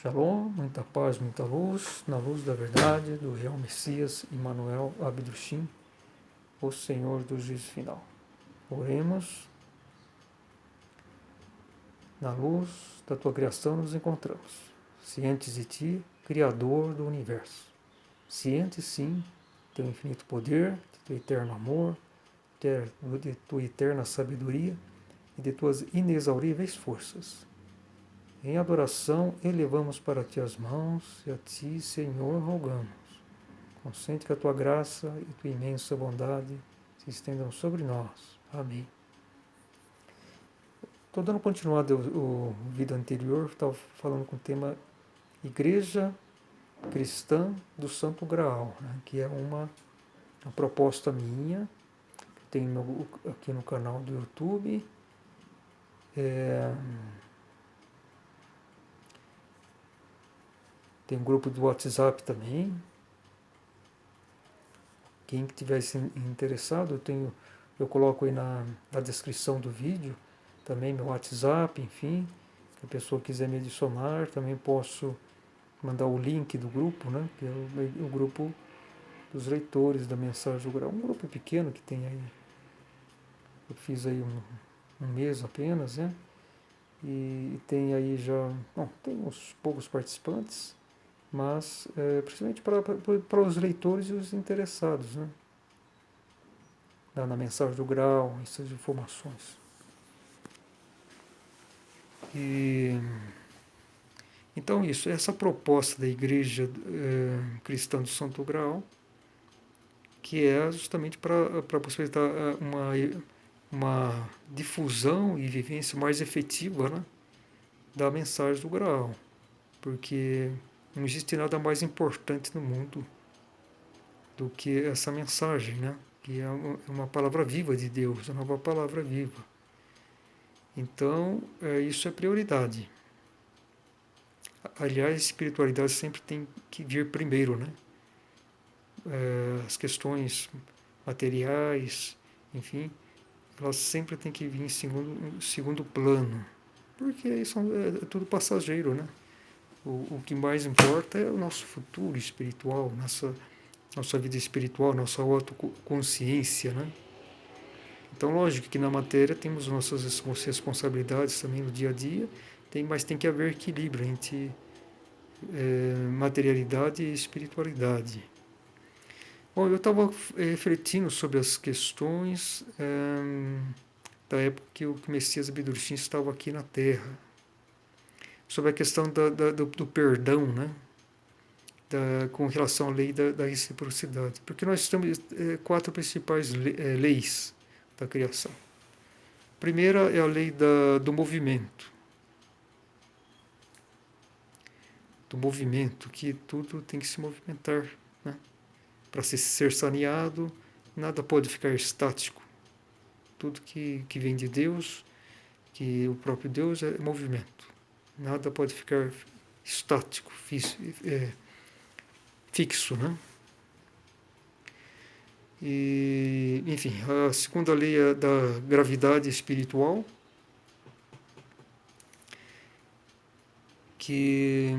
Shalom, muita paz, muita luz, na luz da verdade, do real Messias, Emmanuel Abdushim, o Senhor do juízo final. Oremos, na luz da tua criação nos encontramos, cientes de ti, Criador do universo, cientes sim, de teu infinito poder, de teu eterno amor, de tua eterna sabedoria e de tuas inexauríveis forças. Em adoração, elevamos para ti as mãos e a ti, Senhor, rogamos. Consente que a tua graça e tua imensa bondade se estendam sobre nós. Amém. Estou dando continuidade ao vídeo anterior, estava falando com o tema Igreja Cristã do Santo Graal, né, que é uma proposta minha, que tem aqui no canal do YouTube. Tem um grupo do WhatsApp também. Quem tivesse interessado, eu coloco aí na descrição do vídeo também meu WhatsApp, enfim. Se a pessoa quiser me adicionar, também posso mandar o link do grupo, né? Que é o grupo dos leitores da Mensagem do Graal. Um grupo pequeno que tem aí. Eu fiz aí um mês apenas, né? E tem aí já. Bom, tem uns poucos participantes, mas principalmente para os leitores e os interessados, né? Na Mensagem do Graal, essas informações. Então isso, essa proposta da Igreja Cristã do Santo Graal, que é justamente para possibilitar uma difusão e vivência mais efetiva, né, da mensagem do Graal, porque não existe nada mais importante no mundo do que essa mensagem, né, que é uma palavra viva de Deus, uma nova palavra viva. Então, isso é prioridade. Aliás, a espiritualidade sempre tem que vir primeiro, né? As questões materiais, enfim, elas sempre têm que vir em segundo plano, porque isso é tudo passageiro, né? O que mais importa é o nosso futuro espiritual, nossa vida espiritual, nossa autoconsciência, né? Então, lógico que na matéria temos nossas responsabilidades também no dia a dia, mas tem que haver equilíbrio entre materialidade e espiritualidade. Bom, eu estava refletindo sobre as questões da época que o Messias Abdushim estava aqui na Terra, sobre a questão do perdão, né? Com relação à lei da reciprocidade. Porque nós temos 4 principais leis da criação. A primeira é a lei do movimento. Do movimento, que tudo tem que se movimentar, né? Para ser saneado, nada pode ficar estático. Tudo que vem de Deus, que o próprio Deus é movimento. Nada pode ficar estático, fixo, né? E, enfim, a segunda lei é da gravidade espiritual, que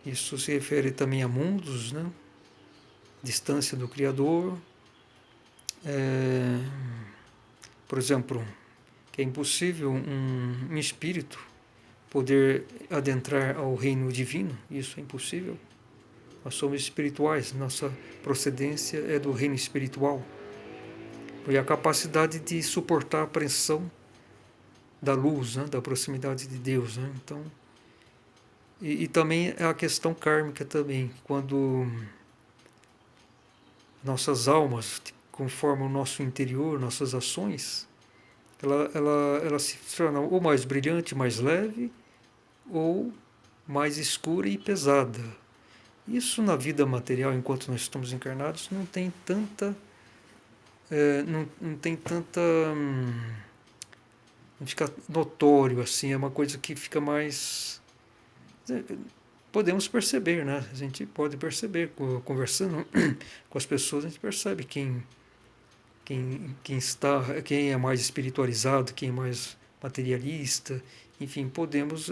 isso se refere também a mundos, né? Distância do Criador. Por exemplo, que é impossível um espírito poder adentrar ao reino divino, isso é impossível. Nós somos espirituais, nossa procedência é do reino espiritual. E a capacidade de suportar a pressão da luz, né, da proximidade de Deus, né? Então, e também é a questão kármica também, quando nossas almas conformam o nosso interior, nossas ações, ela se torna ou mais brilhante, mais leve, ou mais escura e pesada. Isso na vida material, enquanto nós estamos encarnados, não tem tanta não tem tanta não fica notório assim, é uma coisa que fica mais, podemos perceber, né? A gente pode perceber, conversando com as pessoas, a gente percebe quem é mais espiritualizado, quem é mais materialista, enfim, podemos,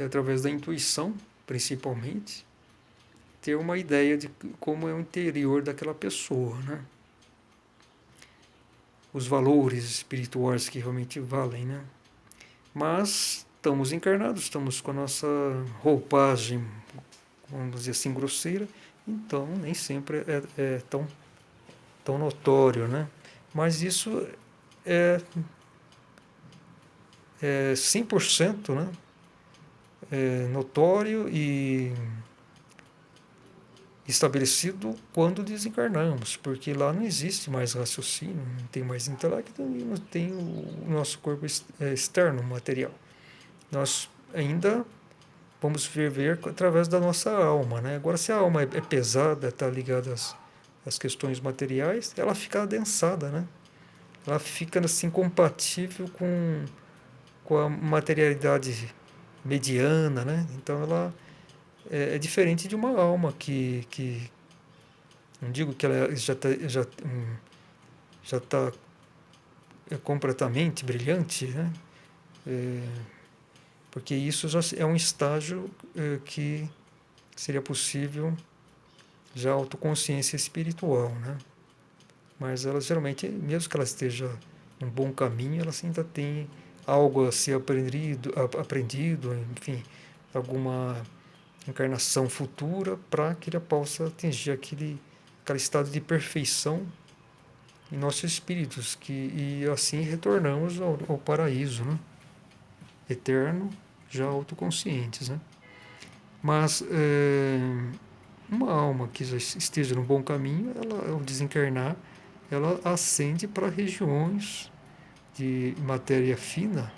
através da intuição, principalmente, ter uma ideia de como é o interior daquela pessoa, né? Os valores espirituais que realmente valem, né? Mas estamos encarnados, estamos com a nossa roupagem, vamos dizer assim, grosseira, então nem sempre é tão notório, né? Mas isso é, é 100%, né? Notório e estabelecido quando desencarnamos, porque lá não existe mais raciocínio, não tem mais intelecto e não tem o nosso corpo externo, material. Nós ainda vamos viver através da nossa alma, né? Agora, se a alma é pesada, está ligada às questões materiais, ela fica adensada, né? Ela fica assim compatível com a materialidade mediana, né? Então ela é diferente de uma alma que não digo que ela já tá completamente brilhante, né? É, porque isso já é um estágio que seria possível já autoconsciência espiritual, né? Mas ela geralmente, mesmo que ela esteja num bom caminho, ela ainda tem algo a ser aprendido, enfim, alguma encarnação futura para que ele possa atingir aquele estado de perfeição em nossos espíritos, e assim retornamos ao paraíso, né? Eterno, já autoconscientes, né? Mas uma alma que já esteja no bom caminho, ela, ao desencarnar, ela ascende para regiões de matéria fina,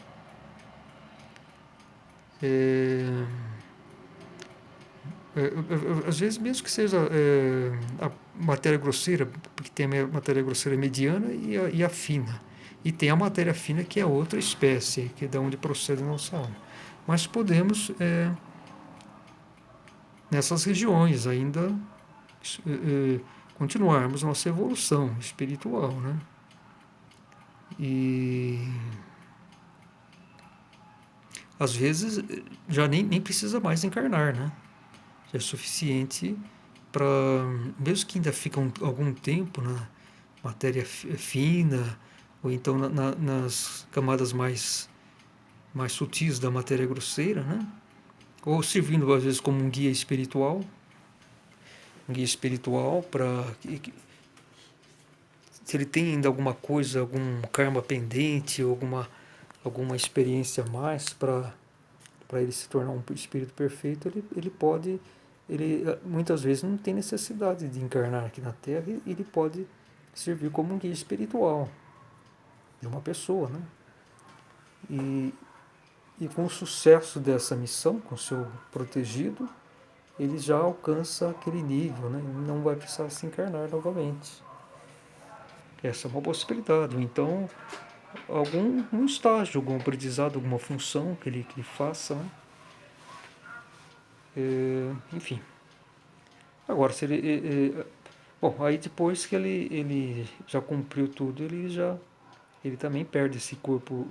é, às vezes mesmo que seja a matéria grosseira, porque tem a matéria grosseira mediana e a fina. E tem a matéria fina, que é outra espécie, que é de onde procede a nossa alma. Mas podemos, nessas regiões, ainda continuarmos nossa evolução espiritual, né? E às vezes já nem precisa mais encarnar, né? Já é suficiente para, mesmo que ainda fique algum tempo na matéria fina, ou então nas camadas mais sutis da matéria grosseira, né? Ou servindo às vezes como um guia espiritual para, se ele tem ainda alguma coisa, algum karma pendente, ou alguma experiência a mais para ele se tornar um espírito perfeito, ele pode, ele muitas vezes não tem necessidade de encarnar aqui na Terra, e ele pode servir como um guia espiritual de uma pessoa, né? E com o sucesso dessa missão, com o seu protegido, ele já alcança aquele nível, né? Ele não vai precisar se encarnar novamente. Essa é uma possibilidade. Ou então, algum estágio, algum aprendizado, alguma função que ele faça, né? Enfim. Agora, se ele. Bom, aí depois que ele já cumpriu tudo, ele também perde esse corpo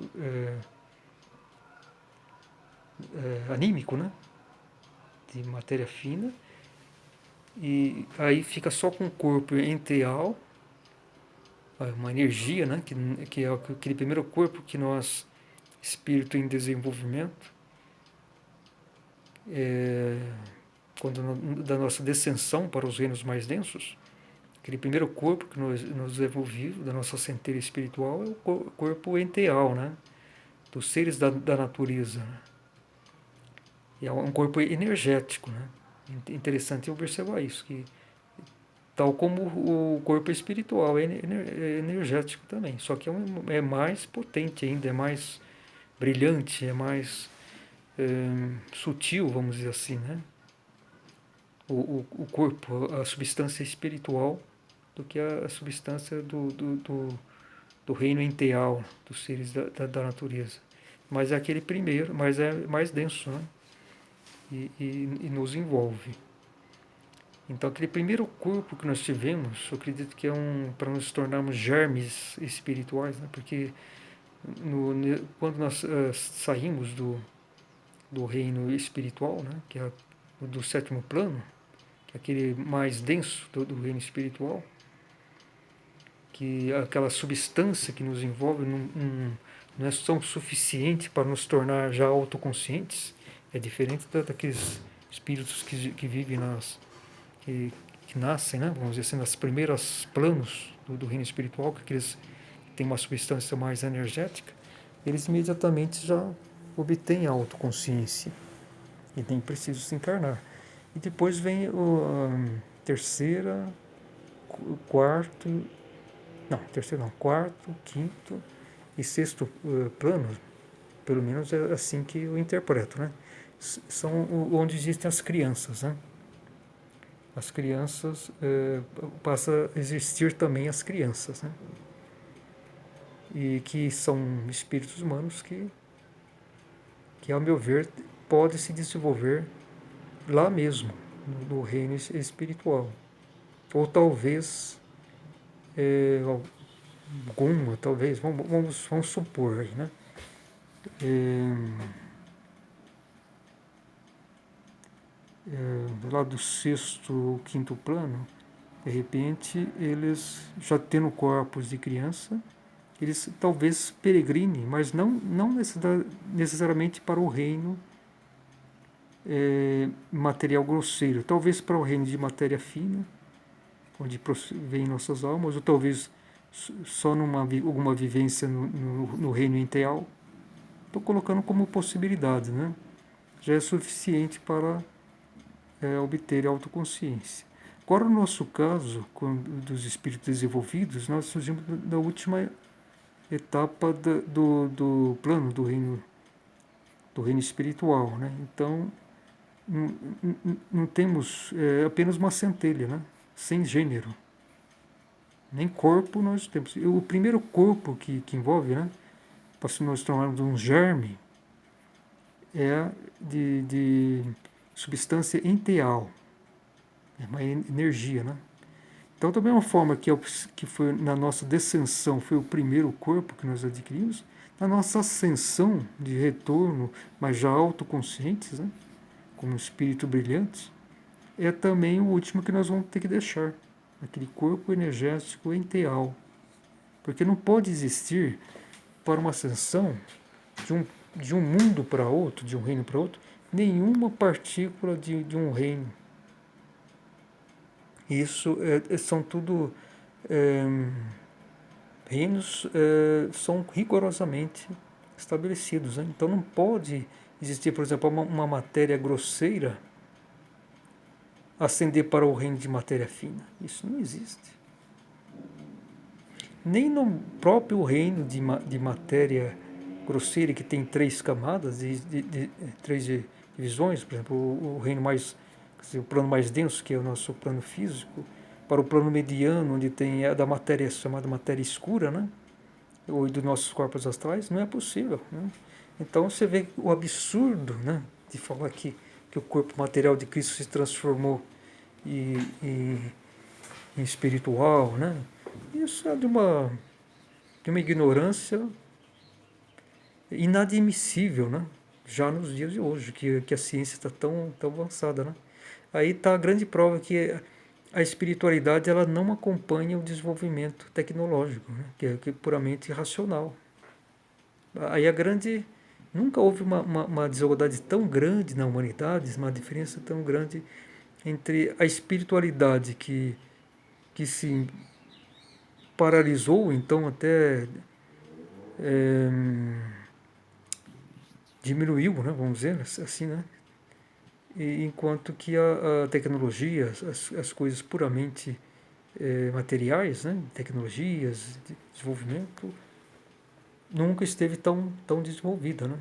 anímico, né? De matéria fina. E aí fica só com o corpo enteal, uma energia, né? Que é aquele primeiro corpo que nós, espírito em desenvolvimento, quando da nossa descensão para os reinos mais densos, aquele primeiro corpo que nos desenvolvido, da nossa centelha espiritual, é o corpo enteal, né? Dos seres da natureza. Né? E é um corpo energético, né? Interessante observar isso, que tal como o corpo espiritual é energético também, só que é mais potente ainda, é mais brilhante, é mais sutil, vamos dizer assim, né? O corpo, a substância espiritual, do que a substância do reino enteal, dos seres da natureza. Mas é aquele primeiro, mas é mais denso, né? E nos envolve. Então, aquele primeiro corpo que nós tivemos, eu acredito que é para nos tornarmos germes espirituais, né? Porque quando nós saímos do reino espiritual, né, que é do sétimo plano, que é aquele mais denso do reino espiritual, que aquela substância que nos envolve não é tão suficiente para nos tornar já autoconscientes. É diferente daqueles espíritos que vivem que nascem, né, vamos dizer assim, nas primeiras planos do reino espiritual, que aqueles que têm uma substância mais energética, eles imediatamente já obtêm a autoconsciência e nem precisam se encarnar. E depois vem a terceira, quarto, não, terceiro não, quarto, quinto e sexto plano, pelo menos é assim que eu interpreto, né? São onde existem as crianças, né? As crianças, passa a existir também as crianças, né? E que são espíritos humanos que ao meu ver, podem se desenvolver lá mesmo, no reino espiritual. Ou talvez, alguma, talvez, vamos supor aí, né? Lá do sexto ou quinto plano, de repente, eles já tendo corpos de criança, eles talvez peregrinem, mas não necessariamente para o reino material grosseiro, talvez para o reino de matéria fina, onde vêm nossas almas, ou talvez só alguma vivência no reino integral. Estou colocando como possibilidade, né? Já é suficiente para obter autoconsciência. Agora, no nosso caso, dos espíritos desenvolvidos, nós surgimos da última etapa do plano do reino espiritual, né? Então, não temos apenas uma centelha, né? Sem gênero. Nem corpo nós temos. O primeiro corpo que envolve, né? Para nós tornarmos um germe, é de substância enteal, é uma energia, né? Então, da mesma forma que foi na nossa descensão, foi o primeiro corpo que nós adquirimos, na nossa ascensão de retorno, mas já autoconscientes, né? Como um espírito brilhante, é também o último que nós vamos ter que deixar, aquele corpo energético enteal. Porque não pode existir, para uma ascensão, de um mundo para outro, de um reino para outro, nenhuma partícula de um reino. Isso são tudo reinos, são rigorosamente estabelecidos, né? Então não pode existir, por exemplo, uma matéria grosseira ascender para o reino de matéria fina. Isso não existe. Nem no próprio reino de matéria grosseira, que tem três camadas, três divisões, por exemplo, o reino mais, o plano mais denso, que é o nosso plano físico, para o plano mediano, onde tem a da matéria chamada matéria escura, né? Ou dos nossos corpos astrais, não é possível, né? Então você vê o absurdo, né, de falar que o corpo material de Cristo se transformou em espiritual, né? Isso é de uma ignorância inadmissível, né? Já nos dias de hoje, que a ciência está tão avançada, né? Aí está a grande prova que a espiritualidade ela não acompanha o desenvolvimento tecnológico, né? Que é puramente racional. Aí a grande... Nunca houve uma desigualdade tão grande na humanidade, uma diferença tão grande entre a espiritualidade que se paralisou, então até diminuiu, né, vamos dizer assim, né? E, enquanto que a tecnologia, as coisas puramente materiais, né, tecnologias, de desenvolvimento, nunca esteve tão desenvolvida, né?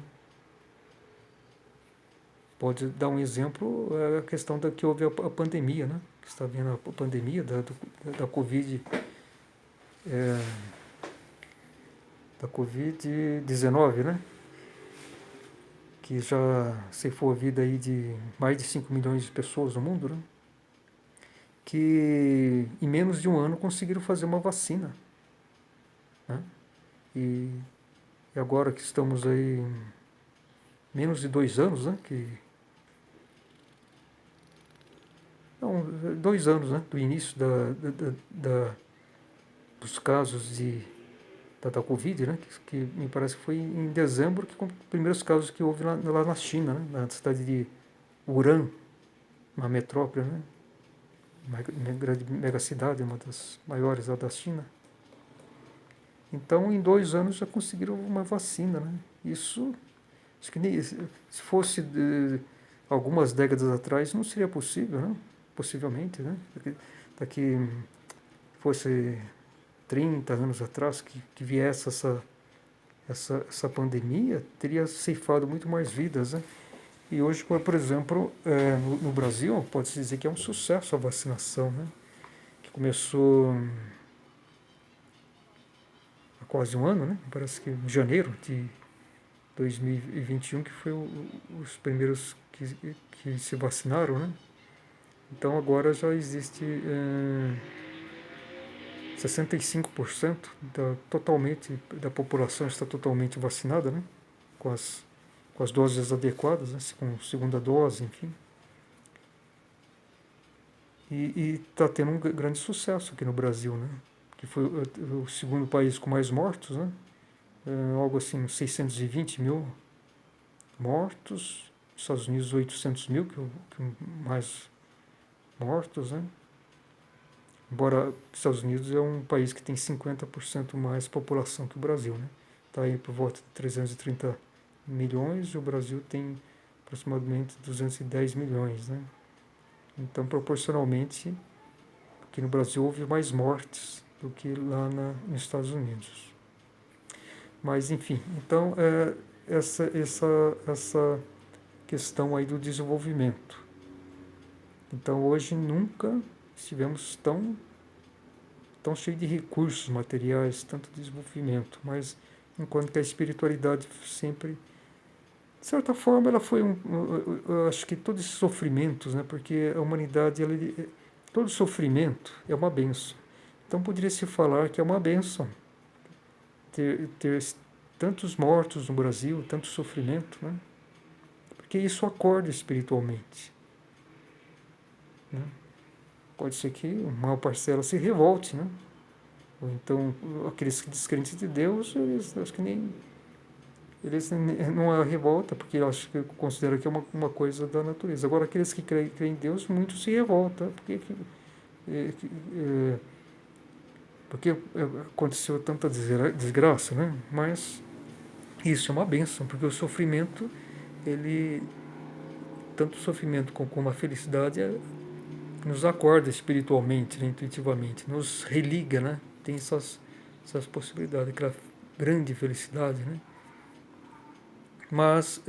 Pode dar um exemplo, a questão da que houve a pandemia, né? Que está vendo a pandemia da Covid, da Covid-19, né? Que já ceifou a vida aí de mais de 5 milhões de pessoas no mundo, né? Que em menos de um ano conseguiram fazer uma vacina, né? E E agora que estamos aí menos de 2 anos, né? Não, 2 anos, né? Do início dos casos da Covid, né? Que me parece que foi em dezembro que com os primeiros casos que houve lá na China, né? Na cidade de Wuhan, uma metrópole, né? Uma grande megacidade, uma das maiores lá da China. Então, em 2 anos já conseguiram uma vacina, né? Isso, acho que nem, se fosse algumas décadas atrás, não seria possível, né? Possivelmente, né? Daqui fosse 30 anos atrás que viesse essa pandemia, teria ceifado muito mais vidas, né? E hoje, por exemplo, no Brasil, pode-se dizer que é um sucesso a vacinação, né? Que começou há quase um ano, né? Parece que em janeiro de 2021 que foi os primeiros que se vacinaram, né? Então agora já existe 65% totalmente da população está totalmente vacinada, né? Com as doses adequadas, né? Com segunda dose, enfim. E está tendo um grande sucesso aqui no Brasil, né? Que foi o segundo país com mais mortos, né? Algo assim, 620 mil mortos, Estados Unidos 800 mil, que mais mortos, né? Embora os Estados Unidos é um país que tem 50% mais população que o Brasil, né? Está aí por volta de 330 milhões e o Brasil tem aproximadamente 210 milhões, né? Então, proporcionalmente, aqui no Brasil houve mais mortes do que lá nos Estados Unidos. Mas, enfim, então, essa questão aí do desenvolvimento. Então, hoje nunca estivemos tão cheio de recursos materiais, tanto desenvolvimento, mas enquanto que a espiritualidade sempre, de certa forma, ela foi eu acho que todos esses sofrimentos, né, porque a humanidade, todo sofrimento é uma benção. Então poderia se falar que é uma benção ter tantos mortos no Brasil, tanto sofrimento, né, porque isso acorda espiritualmente, né? Pode ser que uma parcela se revolte, né? Ou então, aqueles descrentes de Deus, eles acho que nem. Eles não é revolta, porque eu acho que considero que é uma coisa da natureza. Agora, aqueles que creem em Deus, muitos se revoltam, porque aconteceu tanta desgraça, né? Mas isso é uma bênção, porque o sofrimento, ele, tanto o sofrimento como a felicidade, nos acorda espiritualmente, né, intuitivamente, nos religa, né? Tem essas possibilidades, aquela grande felicidade, né? Mas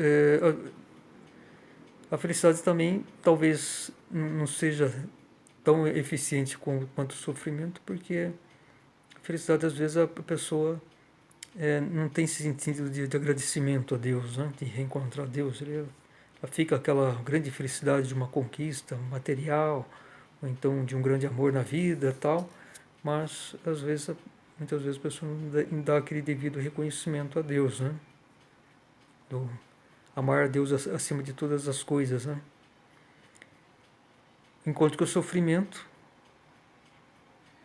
a felicidade também talvez não seja tão eficiente quanto o sofrimento, porque a felicidade às vezes a pessoa não tem esse sentido de agradecimento a Deus, né? De reencontrar Deus. Ela fica aquela grande felicidade de uma conquista material, ou então de um grande amor na vida, tal, mas às vezes, muitas vezes a pessoa não dá aquele devido reconhecimento a Deus, né? Do amar a Deus acima de todas as coisas, né? Enquanto que o sofrimento,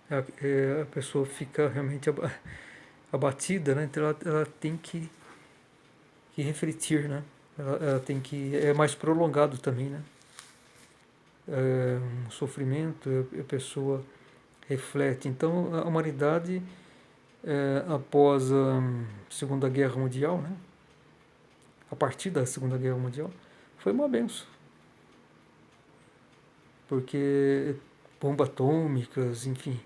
a pessoa fica realmente abatida, né? Então ela tem que refletir, né? Ela tem que é mais prolongado também, né? Um sofrimento, a pessoa reflete. Então a humanidade após a Segunda Guerra Mundial, né? A partir da Segunda Guerra Mundial, foi uma benção, porque bombas atômicas, enfim,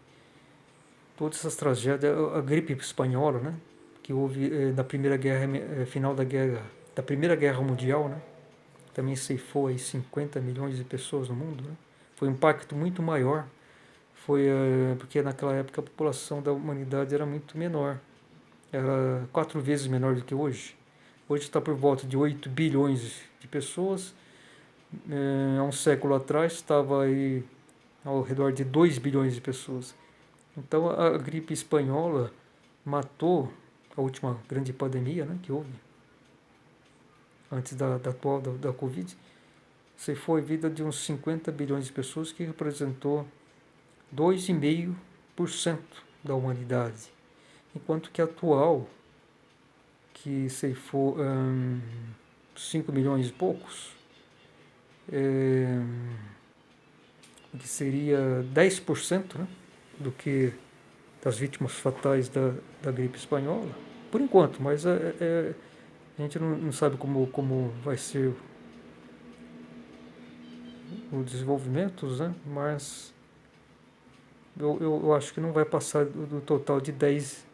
todas essas tragédias, a gripe espanhola, né? Que houve na primeira guerra, final da Primeira Guerra Mundial, né? Também ceifou aí 50 milhões de pessoas no mundo, né? Foi um impacto muito maior, foi porque naquela época a população da humanidade era muito menor, era 4 vezes menor do que hoje. Hoje está por volta de 8 bilhões de pessoas, há um século atrás estava aí ao redor de 2 bilhões de pessoas. Então a gripe espanhola matou a última grande pandemia, né, que houve, antes da atual, da Covid, ceifou a vida de uns 50 bilhões de pessoas, que representou 2,5% da humanidade. Enquanto que a atual, que ceifou 5 milhões e poucos, que seria 10%, né, do que das vítimas fatais da gripe espanhola, por enquanto, mas a gente não sabe como vai ser o desenvolvimento, né, mas eu acho que não vai passar do total de 10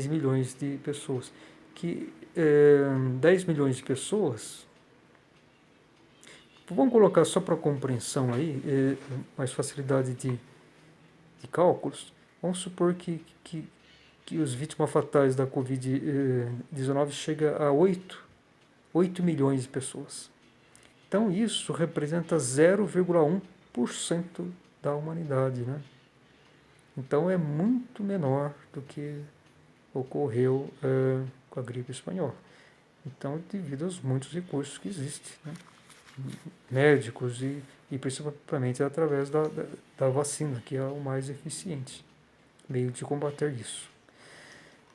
milhões de pessoas. Que 10 milhões de pessoas, vamos colocar só para compreensão aí, mais facilidade de cálculos, vamos supor que os vítimas fatais da Covid-19 chega a 8 milhões de pessoas. Então isso representa 0,1% da humanidade, né? Então é muito menor do que ocorreu com a gripe espanhola. Então, devido aos muitos recursos que existem, né? Médicos e principalmente através da vacina, que é o mais eficiente meio de combater isso.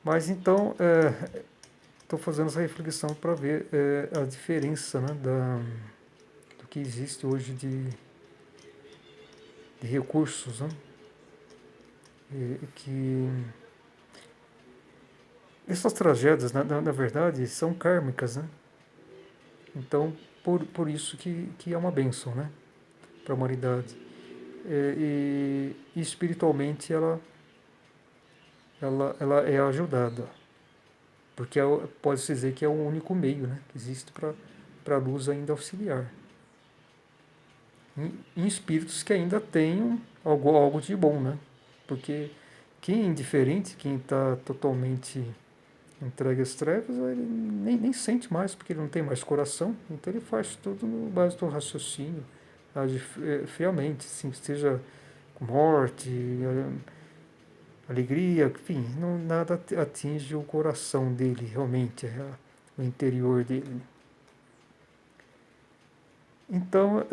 Mas então, estou fazendo essa reflexão para ver a diferença, né, do que existe hoje de recursos, né? Que essas tragédias, na verdade, são kármicas, né? Então, por isso que é uma bênção, né, para a humanidade. E espiritualmente ela é ajudada, porque pode-se dizer que é o único meio, né, que existe para a luz ainda auxiliar. Em espíritos que ainda tenham algo de bom, né? Porque quem é indiferente, quem está totalmente entregue às trevas, ele nem sente mais, porque ele não tem mais coração, então ele faz tudo no base do raciocínio, age friamente, assim, seja morte, alegria, enfim, nada atinge o coração dele, realmente, o interior dele. Então,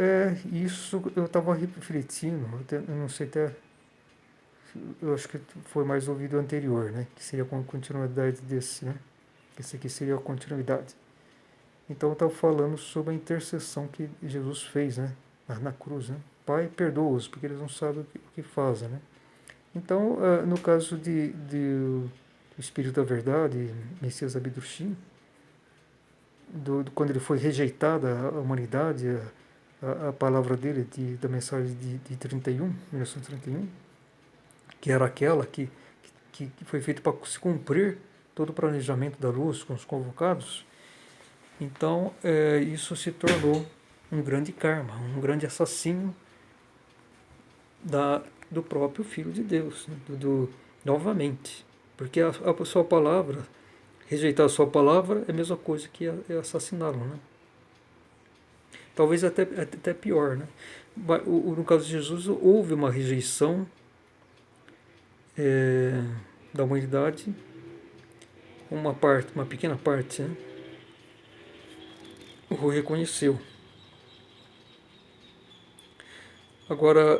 isso eu estava refletindo, eu não sei até, eu acho que foi mais o vídeo anterior, né, que seria a continuidade desse, né, esse aqui seria a continuidade. Então eu estava falando sobre a intercessão que Jesus fez, né, na cruz, né, Pai, perdoa-os, porque eles não sabem o que fazem, né. Então, no caso do Espírito da Verdade, Messias Abdushim, quando ele foi rejeitado a humanidade, a palavra dele, da mensagem de 1931, que era aquela que foi feita para se cumprir todo o planejamento da luz com os convocados, então isso se tornou um grande karma, um grande assassino do próprio Filho de Deus, né? Novamente, porque a sua palavra, rejeitar a sua palavra é a mesma coisa que assassiná-lo, né? Talvez até pior, né? No caso de Jesus, houve uma rejeição da humanidade, uma pequena parte, né, o reconheceu. Agora,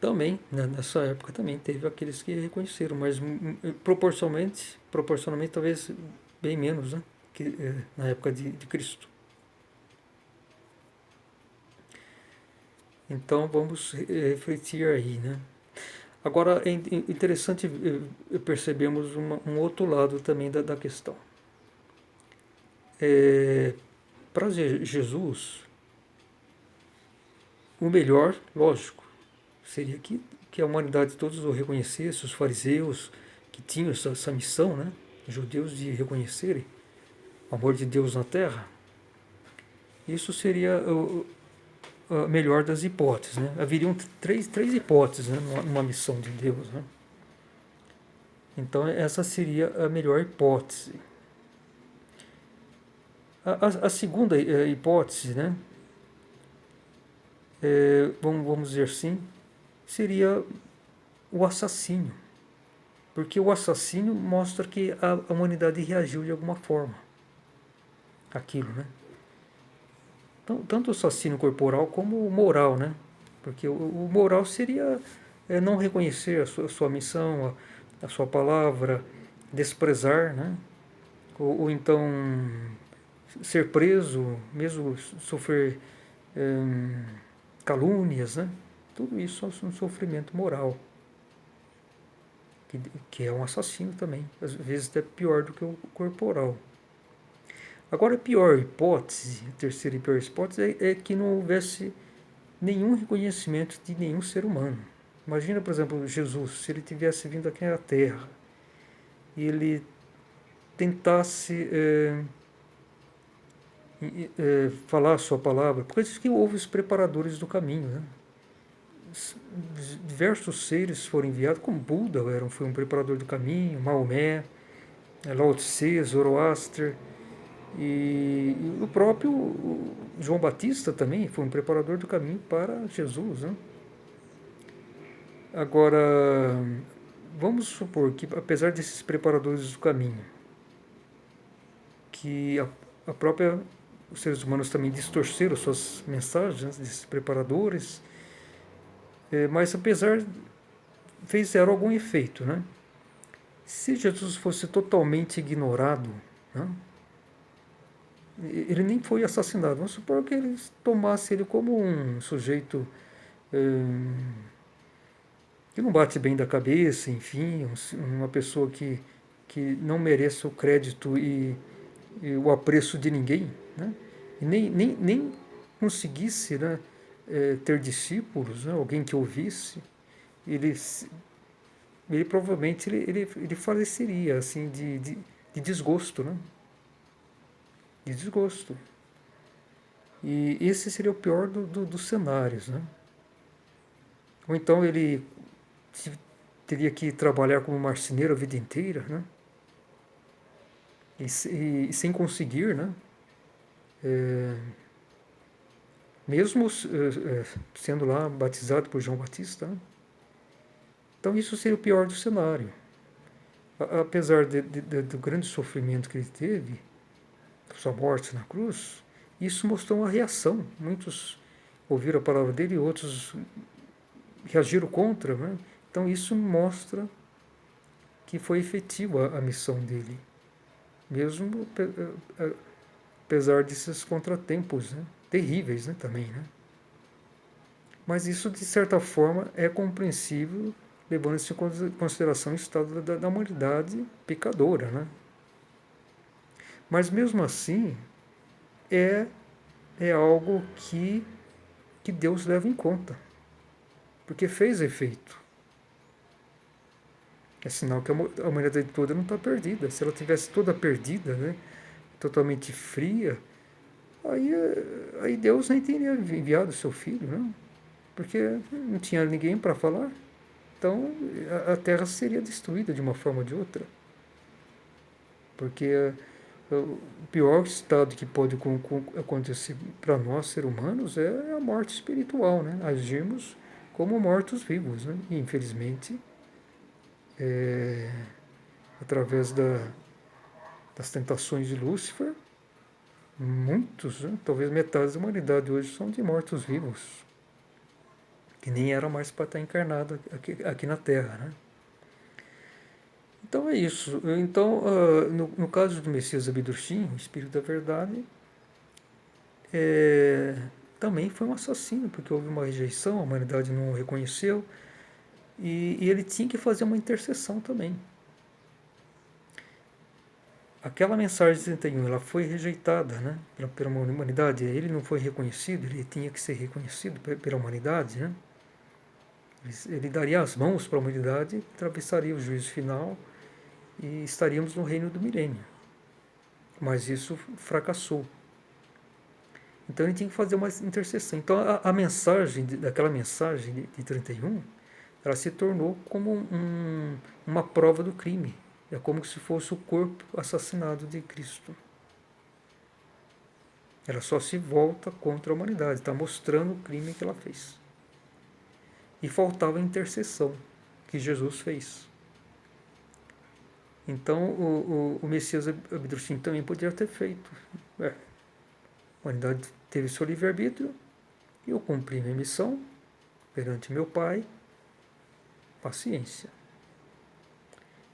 também, né, nessa época também teve aqueles que reconheceram, mas proporcionalmente talvez bem menos, né, que na época de Cristo. Então vamos refletir aí, né? Agora é interessante percebermos um outro lado também da questão. Para Jesus, o melhor, lógico, seria que a humanidade todos o reconhecesse, os fariseus que tinham essa missão, né, judeus, de reconhecerem o amor de Deus na Terra. Isso seria a melhor das hipóteses, né? Haveriam três hipóteses, né, numa missão de Deus, né? Então essa seria a melhor hipótese. A segunda hipótese, né, vamos dizer assim, seria o assassínio, Porque o assassínio mostra que a humanidade reagiu de alguma forma àquilo, né? Então, tanto o assassínio corporal como o moral, né? Porque o moral seria não reconhecer a sua missão, a sua palavra, desprezar, né? Ou então ser preso, mesmo sofrer calúnias, né? Tudo isso é um sofrimento moral, que é um assassino também, às vezes até pior do que o corporal. Agora, a pior hipótese, a terceira e pior hipótese, é que não houvesse nenhum reconhecimento de nenhum ser humano. Imagina, por exemplo, Jesus, se ele tivesse vindo aqui à Terra e ele tentasse falar a sua palavra, porque diz que houve os preparadores do caminho, né? Diversos seres foram enviados, como Buda foi um preparador do caminho, Maomé, Lao Tse, Zoroaster, e o próprio João Batista também foi um preparador do caminho para Jesus, né? Agora, vamos supor que, apesar desses preparadores do caminho, que a própria os seres humanos também distorceram suas mensagens, né, desses preparadores, mas apesar fizeram algum efeito, né? Se Jesus fosse totalmente ignorado, né, ele nem foi assassinado. Vamos supor que eles tomassem ele como um sujeito que não bate bem da cabeça, enfim, uma pessoa que não mereça o crédito e o apreço de ninguém, né? E nem conseguisse, né, ter discípulos, né, alguém que ouvisse, ele, ele provavelmente ele faleceria assim de desgosto, né? De desgosto. E esse seria o pior dos cenários, né? Ou então ele teria que trabalhar como marceneiro a vida inteira, né? E sem conseguir, né? Mesmo sendo lá batizado por João Batista, né? Então isso seria o pior do cenário. Apesar do grande sofrimento que ele teve, sua morte na cruz, isso mostrou uma reação. Muitos ouviram a palavra dele e outros reagiram contra, né? Então isso mostra que foi efetiva a missão dele, mesmo apesar desses contratempos, né, terríveis, né, também, né? Mas isso, de certa forma, é compreensível, levando-se em consideração o estado da humanidade pecadora, né? Mas mesmo assim, é, é algo que Deus leva em conta, porque fez efeito. É sinal que a humanidade toda não está perdida. Se ela tivesse toda perdida, né, totalmente fria, aí Deus nem teria enviado o seu filho, né? Porque não tinha ninguém para falar. Então a Terra seria destruída de uma forma ou de outra. Porque o pior estado que pode acontecer para nós, seres humanos, é a morte espiritual, né? Agirmos como mortos-vivos, né? E, infelizmente, através das tentações de Lúcifer, muitos, né? Talvez metade da humanidade hoje são de mortos-vivos, que nem era mais para estar encarnado aqui na Terra, né? Então é isso. Então, no caso do Messias Abdushim, o Espírito da Verdade, também foi um assassino, porque houve uma rejeição, a humanidade não o reconheceu, e ele tinha que fazer uma intercessão também. Aquela mensagem de 31, ela foi rejeitada, né, pela humanidade, ele não foi reconhecido, ele tinha que ser reconhecido pela humanidade, né? Ele daria as mãos para a humanidade, atravessaria o juízo final e estaríamos no reino do milênio. Mas isso fracassou. Então ele tinha que fazer uma intercessão. Então a mensagem, daquela mensagem de 31, ela se tornou como uma prova do crime. É como se fosse o corpo assassinado de Cristo. Ela só se volta contra a humanidade, está mostrando o crime que ela fez. E faltava a intercessão que Jesus fez. Então o Messias Abdursim também poderia ter feito. A humanidade teve seu livre-arbítrio, e eu cumpri minha missão perante meu Pai, paciência.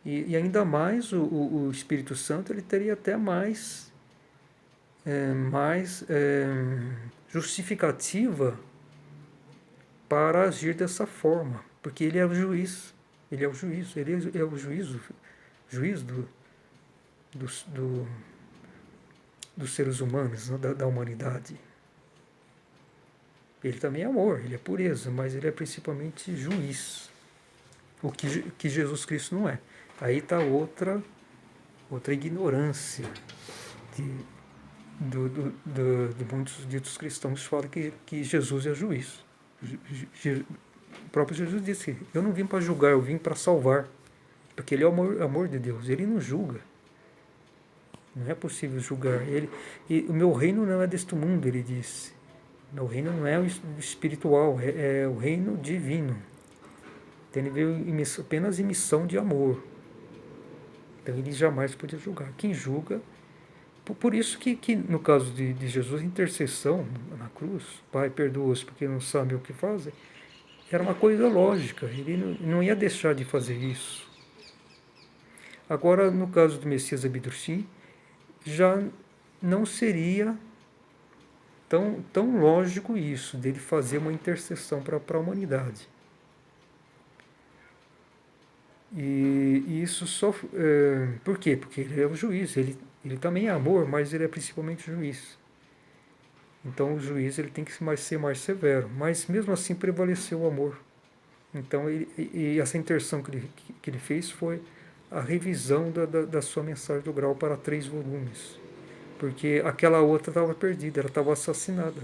E ainda mais o Espírito Santo, ele teria até mais justificativa para agir dessa forma, porque ele é o juiz, ele é o juiz, ele é o juiz do, dos seres humanos, né, da humanidade. Ele também é amor, ele é pureza, mas ele é principalmente juiz, o que Jesus Cristo não é. Aí está outra ignorância de muitos ditos cristãos que falam que Jesus é juiz. O próprio Jesus disse: eu não vim para julgar, eu vim para salvar, porque ele é o amor de Deus, ele não julga. Não é possível julgar ele. E o meu reino não é deste mundo, ele disse. Meu reino não é o espiritual, é o reino divino. Então ele veio apenas em missão de amor. Então ele jamais podia julgar. Quem julga. Por isso que no caso de Jesus, a intercessão na cruz, Pai, perdoa-os porque não sabem o que fazem, era uma coisa lógica. Ele não ia deixar de fazer isso. Agora, no caso do Messias Abdursim, já não seria tão lógico isso, dele fazer uma intercessão para a humanidade. E isso só... por quê? Porque ele é o juiz, ele também é amor, mas ele é principalmente juiz. Então o juiz ele tem que ser mais severo, mas mesmo assim prevaleceu o amor. Então e essa intercessão que ele fez foi a revisão da sua mensagem do grau para 3 volumes. Porque aquela outra estava perdida, ela estava assassinada.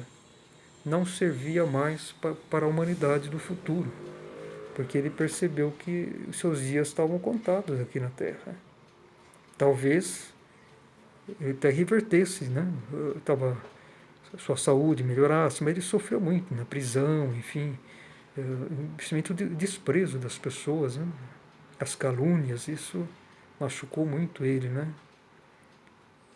Não servia mais para a humanidade do futuro, porque ele percebeu que os seus dias estavam contados aqui na Terra. Talvez ele até revertesse, né? Sua saúde melhorasse, mas ele sofreu muito na prisão, enfim, principalmente o desprezo das pessoas, né? As calúnias, isso machucou muito ele, né?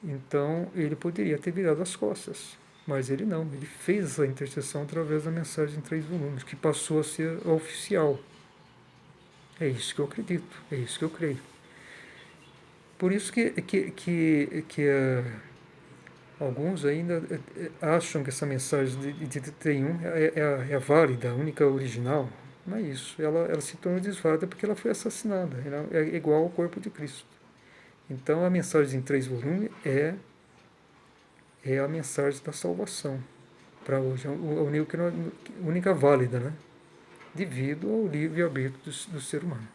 Então ele poderia ter virado as costas, mas ele não, ele fez essa intercessão através da mensagem em 3 volumes, que passou a ser oficial. É isso que eu acredito, é isso que eu creio. Por isso que alguns ainda acham que essa mensagem de 31 é a válida, a única original. Não é isso. Ela se tornou desválida porque ela foi assassinada. Ela é igual ao corpo de Cristo. Então a mensagem em 3 volumes é a mensagem da salvação para hoje. É a única válida, né? Devido ao livre-arbítrio do ser humano.